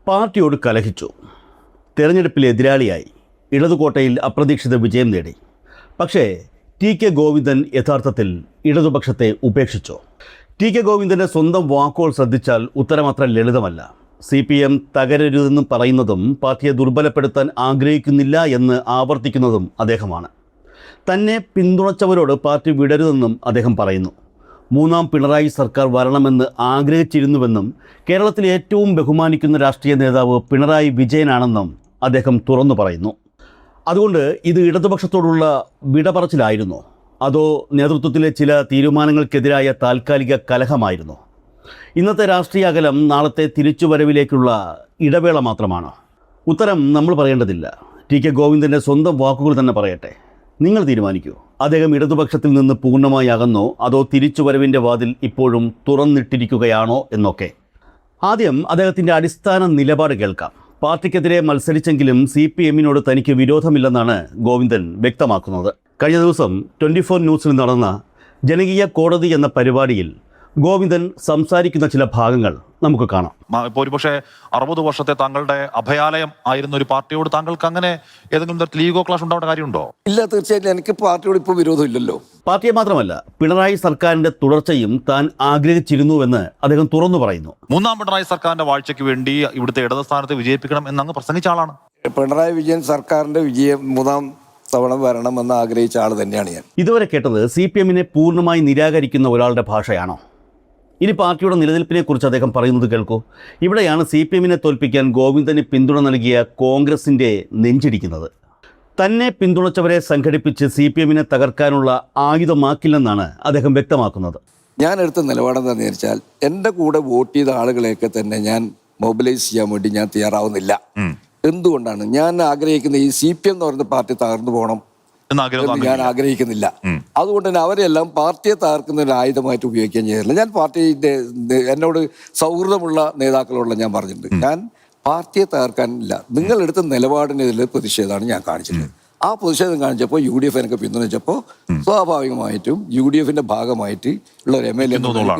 പാർട്ടിയോട് കലഹിച്ചു. തെരഞ്ഞെടുപ്പിൽ എതിരാളിയായി. ഇടതുകോട്ടയിൽ അപ്രതീക്ഷിത വിജയം നേടി. പക്ഷേ ടി.കെ. ഗോവിന്ദൻ യഥാർത്ഥത്തിൽ ഇടതുപക്ഷത്തെ ഉപേക്ഷിച്ചോ? ടി.കെ. ഗോവിന്ദൻ്റെ സ്വന്തം വാക്കുകൾ ശ്രദ്ധിച്ചാൽ ഉത്തരമത്ര ലളിതമല്ല. CPM തകരരുതെന്നും പറയുന്നതും പാർട്ടിയെ ദുർബലപ്പെടുത്താൻ ആഗ്രഹിക്കുന്നില്ല എന്ന് ആവർത്തിക്കുന്നതും അദ്ദേഹമാണ്. തന്നെ പിന്തുണച്ചവരോട് പാർട്ടി വിടരുതെന്നും അദ്ദേഹം പറയുന്നു. മൂന്നാം പിണറായി സർക്കാർ വരണമെന്ന് ആഗ്രഹിച്ചിരുന്നുവെന്നും കേരളത്തിലെ ഏറ്റവും ബഹുമാനിക്കുന്ന രാഷ്ട്രീയ നേതാവ് പിണറായി വിജയനാണെന്നും അദ്ദേഹം തുറന്നു പറയുന്നു. അതുകൊണ്ട് ഇത് ഇടതുപക്ഷത്തോടുള്ള വിടപറച്ചിലായിരുന്നോ, അതോ നേതൃത്വത്തിലെ ചില തീരുമാനങ്ങൾക്കെതിരായ താൽക്കാലിക കലഹമായിരുന്നോ? ഇന്നത്തെ രാഷ്ട്രീയ അകലം നാളത്തെ തിരിച്ചുവരവിലേക്കുള്ള ഇടവേള മാത്രമാണോ? ഉത്തരം നമ്മൾ പറയേണ്ടതില്ല. ടി.കെ. ഗോവിന്ദൻ്റെ സ്വന്തം വാക്കുകൾ തന്നെ പറയട്ടെ. നിങ്ങൾ തീരുമാനിക്കൂ. അദ്ദേഹം ഇടതുപക്ഷത്തിൽ നിന്ന് പൂർണ്ണമായി അകന്നോ, അതോ തിരിച്ചുവരവിൻ്റെ വാതിൽ ഇപ്പോഴും തുറന്നിട്ടിരിക്കുകയാണോ എന്നൊക്കെ. ആദ്യം അദ്ദേഹത്തിൻ്റെ അടിസ്ഥാന നിലപാട് കേൾക്കാം. പാർട്ടിക്കെതിരെ മത്സരിച്ചെങ്കിലും CPMനോട് തനിക്ക് വിരോധമില്ലെന്നാണ് ഗോവിന്ദൻ വ്യക്തമാക്കുന്നത്. കഴിഞ്ഞ ദിവസം 24 ന്യൂസിൽ നടന്ന ജനകീയ കോടതി എന്ന പരിപാടിയിൽ ഗോവിന്ദൻ സംസാരിക്കുന്ന ചില ഭാഗങ്ങൾ നമുക്ക് കാണാം. ഇപ്പോൾ ഒരുപക്ഷെ 60 വർഷത്തെ താങ്കളുടെ അഭയാലയം ആയിരുന്ന ഒരു പാർട്ടിയോട് താങ്കൾക്ക് അങ്ങനെ ഏതെങ്കിലും തരത്തിൽ ഈഗോ ക്ലാഷ് ഉണ്ടാവേണ്ട കാര്യമുണ്ടോ? ഇല്ല, തീർച്ചയായിട്ടും എനിക്ക് പാർട്ടിയോട് ഇപ്പോൾ വിരോധമില്ലല്ലോ. പാർട്ടിയെ മാത്രമല്ല, പിണറായി സർക്കാരിന്റെ തുടർച്ചയും താൻ ആഗ്രഹിച്ചിരുന്നുവെന്ന് അദ്ദേഹം തുറന്നു പറയുന്നു. മൂന്നാം പിണറായി സർക്കാരിന്റെ വാഴ്ചയ്ക്ക് വേണ്ടി ഇവിടുത്തെ ഇടത് സ്ഥാനത്ത് വിജയിപ്പിക്കണം എന്നങ്ങ് പ്രസംഗിച്ച ആളാണ്. പിണറായി വിജയൻ സർക്കാരിന്റെ വിജയം മൂന്നാം തവണ വരണമെന്ന് ആഗ്രഹിച്ച ആൾ തന്നെയാണ് ഞാൻ. ഇതുവരെ കേട്ടത് CPMനെ പൂർണ്ണമായി നിരാകരിക്കുന്ന ഒരാളുടെ ഭാഷയാണോ? ഇനി പാർട്ടിയുടെ നിലനിൽപ്പിനെ കുറിച്ച് അദ്ദേഹം പറയുന്നത് കേൾക്കൂ. ഇവിടെയാണ് CPMനെ തോൽപ്പിക്കാൻ ഗോവിന്ദന് പിന്തുണ നൽകിയ കോൺഗ്രസിൻ്റെ നെഞ്ചിടിക്കുന്നത്. തന്നെ പിന്തുണച്ചവരെ സംഘടിപ്പിച്ച് CPMനെ തകർക്കാനുള്ള ആയുധമാക്കില്ലെന്നാണ് അദ്ദേഹം വ്യക്തമാക്കുന്നത്. ഞാൻ എടുത്ത നിലപാടെന്താണെന്ന് വെച്ചാൽ എൻ്റെ കൂടെ വോട്ട് ചെയ്ത ആളുകളെയൊക്കെ തന്നെ ഞാൻ മൊബിലൈസ് ചെയ്യാൻ വേണ്ടി ഞാൻ തയ്യാറാവുന്നില്ല. എന്തുകൊണ്ടാണ്? ഞാൻ ആഗ്രഹിക്കുന്ന ഈ CPM എന്ന് പറയുന്ന പാർട്ടി തകർന്നു പോകണം ഞാൻ ആഗ്രഹിക്കുന്നില്ല. അതുകൊണ്ട് തന്നെ അവരെല്ലാം പാർട്ടിയെ തകർക്കുന്ന ഒരു ആയുധമായിട്ട് ഉപയോഗിക്കാൻ ചെയ്യാറില്ല. ഞാൻ പാർട്ടിയുടെ എന്നോട് സൗഹൃദമുള്ള നേതാക്കളോട് ഞാൻ പറഞ്ഞിട്ടുണ്ട്, ഞാൻ പാർട്ടിയെ തകർക്കാനില്ല. നിങ്ങളെടുത്ത നിലപാടിനെതിരെ പ്രതിഷേധമാണ് ഞാൻ കാണിച്ചത്. ആ പ്രതിഷേധം കാണിച്ചപ്പോൾ UDF എനിക്ക് പിന്തുണച്ചപ്പോൾ സ്വാഭാവികമായിട്ടും UDFന്റെ ഭാഗമായിട്ട് ഉള്ള ഒരു MLA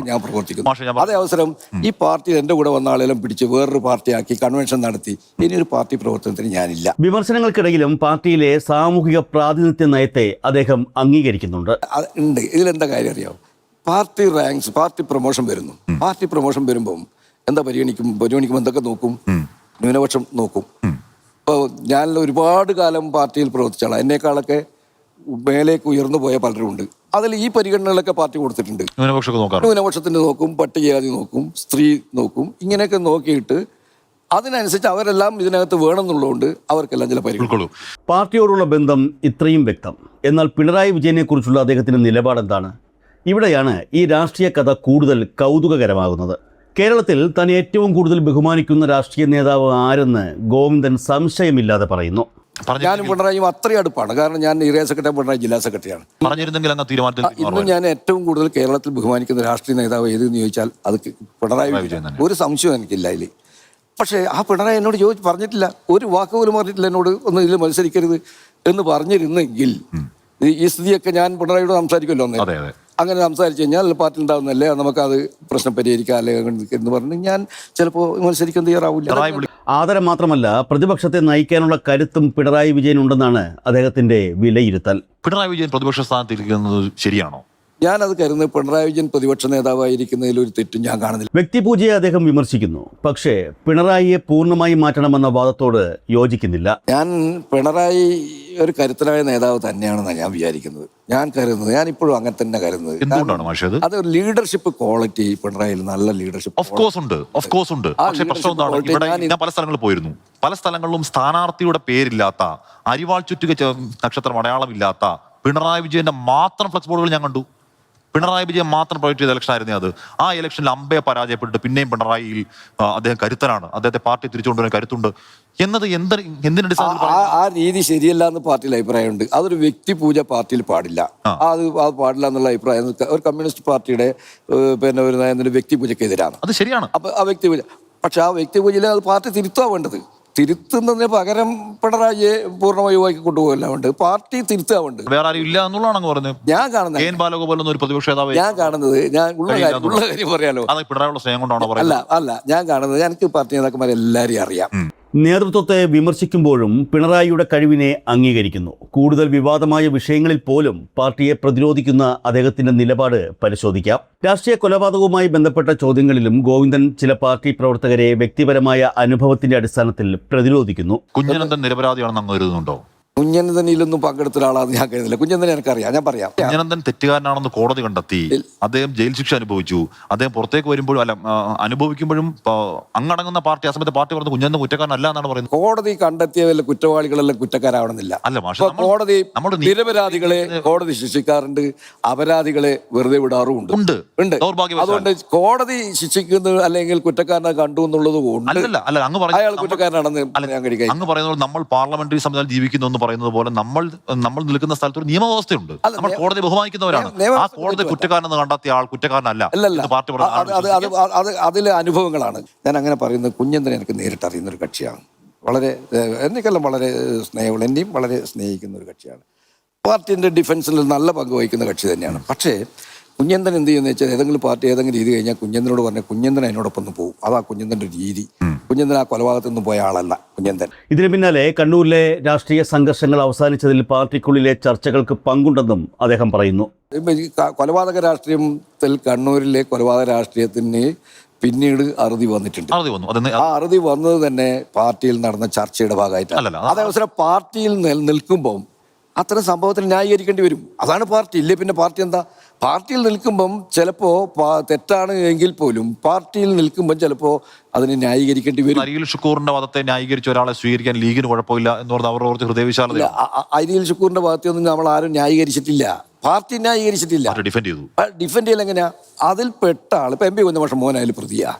ഞാൻ പ്രവർത്തിക്കുന്നു. അതേ അവസരം ഈ പാർട്ടി എൻ്റെ കൂടെ വന്ന ആളെല്ലാം പിടിച്ച് വേറൊരു പാർട്ടിയാക്കി കൺവെൻഷൻ നടത്തി ഇനിയൊരു പാർട്ടി പ്രവർത്തനത്തിന് ഞാനില്ല. വിമർശനങ്ങൾക്കിടയിലും പാർട്ടിയിലെ സാമൂഹിക പ്രാതിനിധ്യ നയത്തെ അദ്ദേഹം അംഗീകരിക്കുന്നുണ്ട്. ഉണ്ട്. ഇതിലെന്താ കാര്യം അറിയാം? പാർട്ടി റാങ്ക്സ്, പാർട്ടി പ്രൊമോഷൻ വരുന്നു. പാർട്ടി പ്രൊമോഷൻ വരുമ്പം എന്താ പരിഗണിക്കുമ്പോൾ എന്തൊക്കെ നോക്കും? ന്യൂനപക്ഷം നോക്കും. ഇപ്പോൾ ഞാൻ ഒരുപാട് കാലം പാർട്ടിയിൽ പ്രവർത്തിച്ചാണ്. എന്നേക്കാളൊക്കെ മേലേക്ക് ഉയർന്നു പോയ പലരും ഉണ്ട്. അതിൽ ഈ പരിഗണനകളൊക്കെ പാർട്ടി കൊടുത്തിട്ടുണ്ട്. ന്യൂനപക്ഷത്തിന് നോക്കും, പട്ടികജാതി നോക്കും, സ്ത്രീ നോക്കും. ഇങ്ങനെയൊക്കെ നോക്കിയിട്ട് അതിനനുസരിച്ച് അവരെല്ലാം ഇതിനകത്ത് വേണമെന്നുള്ളതുകൊണ്ട് അവർക്കെല്ലാം ചില പരിഗണന. പാർട്ടിയോടുള്ള ബന്ധം ഇത്രയും വ്യക്തം. എന്നാൽ പിണറായി വിജയനെ കുറിച്ചുള്ള അദ്ദേഹത്തിൻ്റെ നിലപാട് എന്താണ്? ഇവിടെയാണ് ഈ രാഷ്ട്രീയ കഥ കൂടുതൽ കൗതുകകരമാകുന്നത്. കേരളത്തിൽ താൻ ഏറ്റവും കൂടുതൽ ബഹുമാനിക്കുന്ന രാഷ്ട്രീയ നേതാവ് ആരെന്ന് ഗോവിന്ദൻ സംശയമില്ലാതെ പറയുന്നു. ഞാനും പിണറായിയും അത്രയും അടുപ്പാണ്. കാരണം ഞാൻ ഏരിയ സെക്രട്ടറി, പിണറായി ജില്ലാ സെക്രട്ടറിയാണ്. ഇന്നും ഞാൻ ഏറ്റവും കൂടുതൽ കേരളത്തിൽ ബഹുമാനിക്കുന്ന രാഷ്ട്രീയ നേതാവ് ഏതെന്ന് ചോദിച്ചാൽ അത് പിണറായി വിജയൻ. ഒരു സംശയം എനിക്കില്ല അതിൽ. പക്ഷേ ആ പിണറായി എന്നോട് പറഞ്ഞിട്ടില്ല, ഒരു വാക്ക് പോലും പറഞ്ഞിട്ടില്ല എന്നോട് ഒന്ന് ഇതിൽ മത്സരിക്കരുത് എന്ന് പറഞ്ഞിരുന്നെങ്കിൽ ഈ സ്ഥിതിയൊക്കെ ഞാൻ പിണറായിയോട് സംസാരിക്കുമല്ലോ. അങ്ങനെ സംസാരിച്ചു കഴിഞ്ഞാൽ പാർട്ടി ഉണ്ടാവുന്നല്ലേ, നമുക്കത് പ്രശ്നം പരിഹരിക്കാം അല്ലെ എന്ന് പറഞ്ഞ് ഞാൻ ചിലപ്പോൾ മത്സരിക്കാൻ തയ്യാറാവില്ല. ആദരം മാത്രമല്ല, പ്രതിപക്ഷത്തെ നയിക്കാനുള്ള കരുത്തും പിണറായി വിജയനുണ്ടെന്നാണ് അദ്ദേഹത്തിന്റെ വിലയിരുത്തൽ. പിണറായി വിജയൻ പ്രതിപക്ഷ സ്ഥാനത്തിരിക്കുന്നത് ശരിയാണോ? ഞാനത് കരുതുന്നത് പിണറായി വിജയൻ പ്രതിപക്ഷ നേതാവായിരിക്കുന്നതിൽ ഒരു തെറ്റും ഞാൻ കാണുന്നില്ല. വ്യക്തിപൂജയെ അദ്ദേഹം വിമർശിക്കുന്നു. പക്ഷേ പിണറായിയെ പൂർണ്ണമായി മാറ്റണമെന്ന വാദത്തോട് യോജിക്കുന്നില്ല. ഞാൻ പിണറായി ഒരു കരുത്തനായ നേതാവ് തന്നെയാണെന്നാണ് ഞാൻ വിചാരിക്കുന്നത്. ഞാൻ കരുതുന്നത്, ഞാൻ ഇപ്പോഴും അങ്ങനെ തന്നെ കരുതുന്നത്. അത് ഒരു ലീഡർഷിപ്പ് ക്വാളിറ്റി പിണറായിൽ നല്ല ലീഡർഷിപ്പ് ഉണ്ട്. പക്ഷേ പ്രശ്നം എന്താണ്? ഇവിടെ ഞാൻ പല സ്ഥലങ്ങളിൽ പോയിരുന്നു. പല സ്ഥലങ്ങളിലും സ്ഥാനാർത്ഥിയുടെ പേരില്ലാത്ത, അരിവാൾ ചുറ്റുക നക്ഷത്രം അടയാളമില്ലാത്ത പിണറായി വിജയന്റെ മാത്രം ഫ്ലക്സ് ബോർഡുകൾ ഞാൻ കണ്ടു. പിണറായി വിജയൻ മാത്രം പ്രൊജക്ട് ചെയ്ത ഇലക്ഷൻ ആയിരുന്നു അത്. ആ ഇലക്ഷനിൽ അമ്പയെ പരാജയപ്പെട്ടിട്ട് പിന്നെയും പിണറായിയിൽ അദ്ദേഹം കരുത്തനാണ്, അദ്ദേഹത്തെ പാർട്ടി തിരിച്ചുകൊണ്ടുവരാൻ കരുത്തുണ്ട് എന്നത് ആ രീതി ശരിയല്ല എന്ന് പാർട്ടിയിൽ അഭിപ്രായമുണ്ട്. അതൊരു വ്യക്തി പൂജ പാർട്ടിയിൽ പാടില്ല. അത് പാടില്ല എന്നുള്ള അഭിപ്രായം ഒരു കമ്മ്യൂണിസ്റ്റ് പാർട്ടിയുടെ പിന്നെ ഒരു വ്യക്തി പൂജക്കെതിരാണ്. അത് ശരിയാണ്. അപ്പൊ ആ വ്യക്തി പൂജ, പക്ഷെ ആ വ്യക്തി പൂജയിൽ അത് പാർട്ടി തിരുത്താൻ വേണ്ടത്. തിരുത്തുന്നതിന് പകരം പിണറായിയെ പൂർണ്ണമായി ഒഴിവാക്കി കൊണ്ടുപോകല്ലാണ്ട് പാർട്ടി തിരുത്താവുണ്ട്. വേറെ ആരും ഇല്ല എന്നുള്ളതാണ് അങ്ങ് പറഞ്ഞത്. ഞാൻ കാണുന്നത് കെ.എൻ. ബാലഗോപാൽ ഒരു പ്രതിപക്ഷ നേതാവ് ഞാൻ കാണുന്നത് ഞാൻ ഉള്ള കാര്യം പറയാലോ. അത് പിണറായിയുള്ള സ്നേഹം കൊണ്ടാണോ പറയുന്നത്? അല്ല ഞാൻ കാണുന്നത് എനിക്ക് പാർട്ടി നേതാക്കന്മാരെ എല്ലാവരെയും അറിയാം. നേതൃത്വത്തെ വിമർശിക്കുമ്പോഴും പിണറായിയുടെ കഴിവിനെ അംഗീകരിക്കുന്നു. കൂടുതൽ വിവാദമായ വിഷയങ്ങളിൽ പോലും പാർട്ടിയെ പ്രതിരോധിക്കുന്ന അദ്ദേഹത്തിന്റെ നിലപാട് പരിശോധിക്കാം. രാഷ്ട്രീയ കൊലപാതകവുമായി ബന്ധപ്പെട്ട ചോദ്യങ്ങളിലും ഗോവിന്ദൻ ചില പാർട്ടി പ്രവർത്തകരെ വ്യക്തിപരമായ അനുഭവത്തിന്റെ അടിസ്ഥാനത്തിൽ പ്രതിരോധിക്കുന്നു. കുഞ്ഞനന്തൻ നിരപരാധിയാണെന്ന് അങ്ങ് കരുതുന്നുണ്ടോ? കുഞ്ഞനന്തനിലൊന്നും പങ്കെടുത്ത ഒരാളാണെന്ന് ഞാൻ കരുതില്ല. കുഞ്ഞനന്തനെ എനിക്കറിയാം, ഞാൻ പറയാം. കുഞ്ഞനന്തൻ തെറ്റുകാരനാണെന്ന് കോടതി കണ്ടെത്തി. അദ്ദേഹം ജയിൽ ശിക്ഷ അനുഭവിച്ചു. അദ്ദേഹം പുറത്തേക്ക് വരുമ്പോഴും അനുഭവിക്കുമ്പോഴും അങ്ങടങ്ങുന്ന പാർട്ടി ആ സമയത്ത് പാർട്ടി പറഞ്ഞത് കുഞ്ഞനന്തൻ കുറ്റക്കാരനല്ല എന്നാണ് പറയുന്നത്. കോടതി കണ്ടെത്തിയ വല്ല കുറ്റവാളികളെല്ലാം കുറ്റക്കാരാവണമെന്നില്ല. അല്ല മാഷെ, കോടതി നിരപരാധികളെ കോടതി ശിക്ഷിക്കാറുണ്ട്, അപരാധികളെ വെറുതെ വിടാറുമുണ്ട്. ഉണ്ട്. അതുകൊണ്ട് കോടതി ശിക്ഷിക്കുന്നത് അല്ലെങ്കിൽ കുറ്റക്കാരനെ കണ്ടു എന്നുള്ളത് കൊണ്ട് അയാൾ കുറ്റക്കാരനാണെന്ന് ഞാൻ കഴിക്കാം. അങ്ങ് പറയുന്നത് നമ്മൾ പാർലമെന്ററി സംവിധാനം ജീവിക്കുന്നു പറയുന്നത് പോലെ നമ്മൾ നിൽക്കുന്ന സ്ഥലത്ത് ഒരു നിയമവ്യവസ്ഥയുണ്ട്. നമ്മൾ കോടതി ബഹുമാനിക്കുന്നവരാണ്. ആ കോടതി കുറ്റക്കാരനെന്ന് കണ്ടെത്തിയ ആൾ കുറ്റക്കാരനല്ല. പാർട്ടി അതിലെ അനുഭവങ്ങളാണ് ഞാൻ അങ്ങനെ പറയുന്നത്. കുഞ്ഞന്തനെ എനിക്ക് നേരിട്ട് അറിയുന്ന ഒരു കക്ഷിയാണ്. വളരെ എനിക്കെല്ലാം വളരെ സ്നേഹമുള്ള, എന്നെയും വളരെ സ്നേഹിക്കുന്ന ഒരു കക്ഷിയാണ്. പാർട്ടിന്റെ ഡിഫൻസിൽ നല്ല പങ്ക് വഹിക്കുന്ന കക്ഷി തന്നെയാണ്. പക്ഷേ കുഞ്ഞന്തൻ എന്ത് ചെയ്യുന്നത് വെച്ചാൽ ഏതെങ്കിലും പാർട്ടി ഏതെങ്കിലും രീതി കഴിഞ്ഞാൽ കുഞ്ഞന്തനോട് പറഞ്ഞാൽ കുഞ്ഞന്തൻ അതിനോടൊപ്പം ഒന്ന് പോകും. അതാ കുഞ്ഞന്തൻ്റെ ഒരു രീതി. കുഞ്ഞന്തൻ ആ കൊലപാതകത്തിൽ നിന്നും പോയ ആളല്ല കുഞ്ഞന്തൻ. ഇതിന് പിന്നാലെ കണ്ണൂരിലെ രാഷ്ട്രീയ സംഘർഷങ്ങൾ അവസാനിച്ചതിൽ പാർട്ടിക്കുള്ളിലെ ചർച്ചകൾക്ക് പങ്കുണ്ടെന്നും അദ്ദേഹം പറയുന്നു. കൊലപാതക രാഷ്ട്രീയത്തിൽ കണ്ണൂരിലെ കൊലപാതക രാഷ്ട്രീയത്തിന് പിന്നീട് അറുതി വന്നിട്ടുണ്ട്. ആ അറുതി വന്നത് തന്നെ പാർട്ടിയിൽ നടന്ന ചർച്ചയുടെ ഭാഗമായിട്ടാണ്. അതവസരം പാർട്ടിയിൽ നിൽക്കുമ്പം അത്തരം സംഭവത്തിൽ ന്യായീകരിക്കേണ്ടി വരും. അതാണ് പാർട്ടി. ഇല്ലേ പിന്നെ പാർട്ടി എന്താ? പാർട്ടിയിൽ നിൽക്കുമ്പം ചിലപ്പോൾ തെറ്റാണ് എങ്കിൽ പോലും പാർട്ടിയിൽ നിൽക്കുമ്പം ചിലപ്പോൾ അതിനെ ന്യായീകരിക്കേണ്ടി വരും. അരിയിൽ ഷുക്കൂറിന്റെ വാദത്തെ ന്യായീകരിച്ച ഒരാളെ സ്വീകരിക്കാൻ ലീഗിന് കുഴപ്പമില്ല എന്ന് പറഞ്ഞാൽ അവരുടെ ഹൃദയവിശാലത. അരിയിൽ ഷുക്കൂറിന്റെ ഭാഗത്തൊന്നും നമ്മൾ ആരും ന്യായീകരിച്ചിട്ടില്ല. പാർട്ടി ന്യായീകരിച്ചിട്ടില്ല. ഡിഫെൻഡ് ചെയ്യൽ എങ്ങനെയാ? അതിൽ പെട്ട ആൾ ഇപ്പൊ MP കുഞ്ഞമാഷ് മോനായാലും പ്രതിയാ.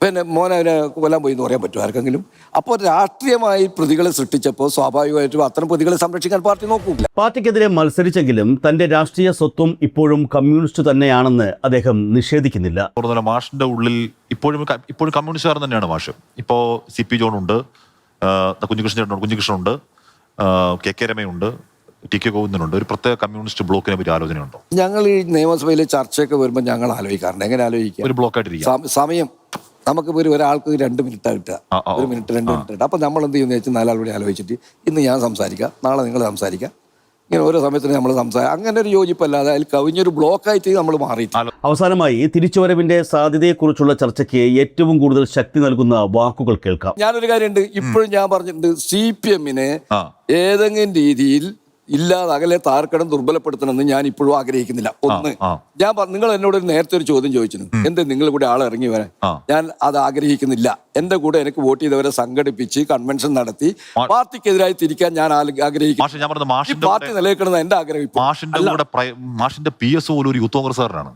പിന്നെ മോനെ കൊല്ലാൻ പോയി എന്ന് പറയാൻ പറ്റുമോ ആർക്കെങ്കിലും? അപ്പോൾ രാഷ്ട്രീയമായി പ്രതികളെ സൃഷ്ടിച്ചപ്പോൾ സ്വാഭാവികമായിട്ടും അത്തരം പ്രതികളെ സംരക്ഷിക്കാൻ പാർട്ടി നോക്കൂല. പാർട്ടിക്കെതിരെ മത്സരിച്ചെങ്കിലും തന്റെ രാഷ്ട്രീയ സ്വത്വം ഇപ്പോഴും കമ്മ്യൂണിസ്റ്റ് തന്നെയാണെന്ന് അദ്ദേഹം നിഷേധിക്കുന്നില്ല. മാഷിന്റെ ഉള്ളിൽ ഇപ്പോഴും കമ്മ്യൂണിസ്റ്റുകാരൻ തന്നെയാണ് മാഷ്. ഇപ്പോൾ CP ജോണുണ്ട്, കുഞ്ഞികൃഷ്ണനുണ്ട്, KK രമയുണ്ട്, TK ഗോവിന്ദനുണ്ട്. ഒരു പ്രത്യേക കമ്മ്യൂണിസ്റ്റ് ബ്ലോക്കിനെ പറ്റി ആലോചനയുണ്ടോ? ഞങ്ങൾ ഈ നിയമസഭയിലെ ചർച്ചയൊക്കെ വരുമ്പോൾ ഞങ്ങൾ ആലോചിക്കാറുണ്ട്. എങ്ങനെ ആലോചിക്കാം? ഒരു ബ്ലോക്കായിട്ടിരിക്കും. സമയം നമുക്കിപ്പോൾ ഒരാൾക്ക് 2 മിനിറ്റാണ് കിട്ടുക. 1 മിനിറ്റ് 2 മിനിറ്റ്. അപ്പം നമ്മൾ എന്ത് ചെയ്യുന്നത് വെച്ചാൽ 4 ആൾ കൂടി ആലോചിച്ചിട്ട് ഇന്ന് ഞാൻ സംസാരിക്കാം, നാളെ നിങ്ങൾ സംസാരിക്കാം, ഇങ്ങനെ ഓരോ സമയത്തിന് നമ്മൾ അങ്ങനെ ഒരു യോജിപ്പല്ലാതെ അതിൽ കവിഞ്ഞൊരു ബ്ലോക്കായിട്ട് നമ്മൾ മാറിയിട്ട്. അവസാനമായി തിരിച്ചുവരവിന്റെ സാധ്യതയെക്കുറിച്ചുള്ള ചർച്ചയ്ക്ക് ഏറ്റവും കൂടുതൽ ശക്തി നൽകുന്ന വാക്കുകൾ കേൾക്കാം. ഞാനൊരു കാര്യമുണ്ട്, ഇപ്പോഴും ഞാൻ പറഞ്ഞിട്ടുണ്ട്, CPM-നെ ഏതെങ്കിലും രീതിയിൽ അകലെ താർക്കണം, ദുർബലപ്പെടുത്തണമെന്ന് ഞാൻ ഇപ്പോഴും ആഗ്രഹിക്കുന്നില്ല. ഒന്ന്, നിങ്ങൾ എന്നോട് നേരത്തെ ഒരു ചോദ്യം ചോദിച്ചിരുന്നു, എന്ത് നിങ്ങൾ കൂടെ ആൾ ഇറങ്ങി വരാൻ. ഞാൻ അത് ആഗ്രഹിക്കുന്നില്ല. എന്റെ കൂടെ എനിക്ക് വോട്ട് ചെയ്തവരെ സംഘടിപ്പിച്ച് കൺവെൻഷൻ നടത്തി പാർട്ടിക്കെതിരായി തിരിക്കാൻ ഞാൻ ആഗ്രഹിക്കുന്നു. പാർട്ടി നിലനിൽക്കണമെന്ന് എന്റെ ആഗ്രഹം. മാഷിന്റെ PS പോലും ഒരു യൂത്ത് കോൺഗ്രസ്സുകാരനാണ്.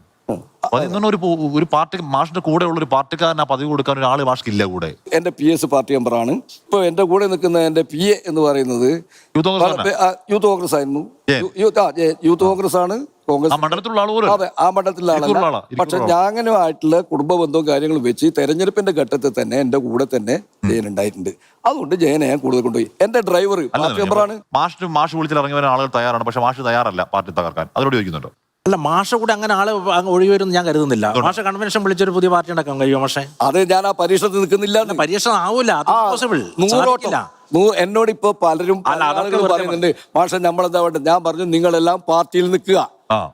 ഒരു പാർട്ടി മാഷിന്റെ കൂടെ ഉള്ള ഒരു പാർട്ടിക്കാരനാ പദവി കൊടുക്കാൻ ഒരാള് മാഷിക്കില്ല കൂടെ. എന്റെ PS പാർട്ടി മെമ്പറാണ്. ഇപ്പൊ എന്റെ കൂടെ നിൽക്കുന്ന എന്റെ PA എന്ന് പറയുന്നത് യൂത്ത് കോൺഗ്രസ് ആയിരുന്നു. യൂത്ത് കോൺഗ്രസ് ആണ്. കോൺഗ്രസ് അതെ, ആ മണ്ഡലത്തിലുള്ള ആളല്ല. പക്ഷെ ഞാൻ അങ്ങനെ ആയിട്ടുള്ള കുടുംബ ബന്ധവും കാര്യങ്ങളും വെച്ച് തെരഞ്ഞെടുപ്പിന്റെ ഘട്ടത്തിൽ തന്നെ എന്റെ കൂടെ തന്നെ ജയൻ ഉണ്ടായിട്ടുണ്ട്. അതുകൊണ്ട് ജയനെ ഞാൻ കൂടുതൽ കൊണ്ടുപോയി. എന്റെ ഡ്രൈവർ പാർട്ടി മെമ്പറാണ്. മാഷ് വിളിച്ചിൽ ഇറങ്ങി വരാൻ ആളുകൾ തയ്യാറാണ്, പക്ഷെ മാഷ് തയ്യാറല്ല പാർട്ടി തകർക്കാൻ. അതിനോട് ചോദിക്കുന്നുണ്ടോ? അല്ല, മാഷ കൂടെ അങ്ങനെ ആളെ ഒഴിവ് വരും ഞാൻ കരുതുന്നില്ല. മാഷ കൺവെൻഷൻ വിളിച്ചൊരു പുതിയ പാർട്ടി ഉണ്ടാക്കാൻ കഴിയുമോ? പക്ഷേ അത് ഞാൻ ആ പരീക്ഷണത്തിൽ നിൽക്കുന്നില്ല. പരീക്ഷണം ആവൂല. എന്നോട് ഇപ്പൊ പലരും പറയുന്നുണ്ട്, മാഷ നമ്മളെന്താ വേണ്ടത്? ഞാൻ പറഞ്ഞു, നിങ്ങളെല്ലാം പാർട്ടിയിൽ നിൽക്കുക,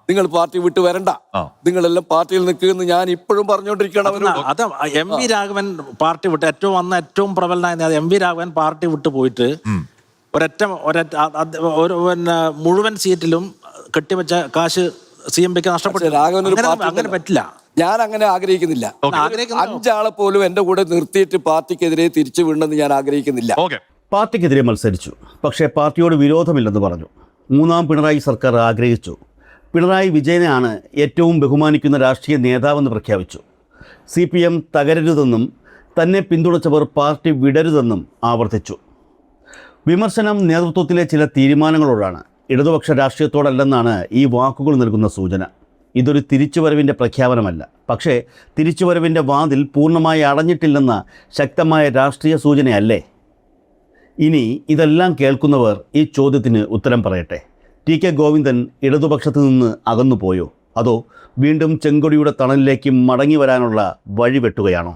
നിങ്ങൾ പാർട്ടി വിട്ട് വരണ്ട, നിങ്ങളെല്ലാം പാർട്ടിയിൽ നിൽക്കുമെന്ന് ഞാൻ ഇപ്പോഴും പറഞ്ഞുകൊണ്ടിരിക്കണം. അത് MV രാഘവൻ പാർട്ടി വിട്ട് ഏറ്റവും പ്രബലനായ MV രാഘവൻ പാർട്ടി വിട്ട് പോയിട്ട് മുഴുവൻ സീറ്റിലും കെട്ടിവെച്ച കാശ് CMPക്ക് നഷ്ടപ്പെട്ടു. അങ്ങനെ പറ്റില്ല. ഞാൻ അങ്ങനെ ആഗ്രഹിക്കുന്നില്ല. 5 ആളെ പോലും എന്റെ കൂടെ നിർത്തിയിട്ട് പാർട്ടിക്കെതിരെ തിരിച്ചു വിടണമെന്ന് ഞാൻ ആഗ്രഹിക്കുന്നില്ല. പാർട്ടിക്കെതിരെ മത്സരിച്ചു, പക്ഷേ പാർട്ടിയോട് വിരോധമില്ലെന്ന് പറഞ്ഞു. 3ാം പിണറായി സർക്കാർ ആഗ്രഹിച്ചു. പിണറായി വിജയനെയാണ് ഏറ്റവും ബഹുമാനിക്കുന്ന രാഷ്ട്രീയ നേതാവെന്ന് പ്രഖ്യാപിച്ചു. CPM തകരരുതെന്നും തന്നെ പിന്തുണച്ചവർ പാർട്ടി വിടരുതെന്നും ആവർത്തിച്ചു. വിമർശനം നേതൃത്വത്തിലെ ചില തീരുമാനങ്ങളോടാണ്, ഇടതുപക്ഷ രാഷ്ട്രീയത്തോടല്ലെന്നാണ് ഈ വാക്കുകൾ നൽകുന്ന സൂചന. ഇതൊരു തിരിച്ചുവരവിൻ്റെ പ്രഖ്യാപനമല്ല, പക്ഷേ തിരിച്ചുവരവിൻ്റെ വാതിൽ പൂർണ്ണമായി അടഞ്ഞിട്ടില്ലെന്ന ശക്തമായ രാഷ്ട്രീയ സൂചനയല്ലേ? ഇനി ഇതെല്ലാം കേൾക്കുന്നവർ ഈ ചോദ്യത്തിന് ഉത്തരം പറയട്ടെ. ടി കെ ഗോവിന്ദൻ ഇടതുപക്ഷത്ത് നിന്ന് അകന്നു പോയോ, അതോ വീണ്ടും ചെങ്കൊടിയുടെ തണലിലേക്ക് മടങ്ങി വരാനുള്ള വഴി വെട്ടുകയാണോ?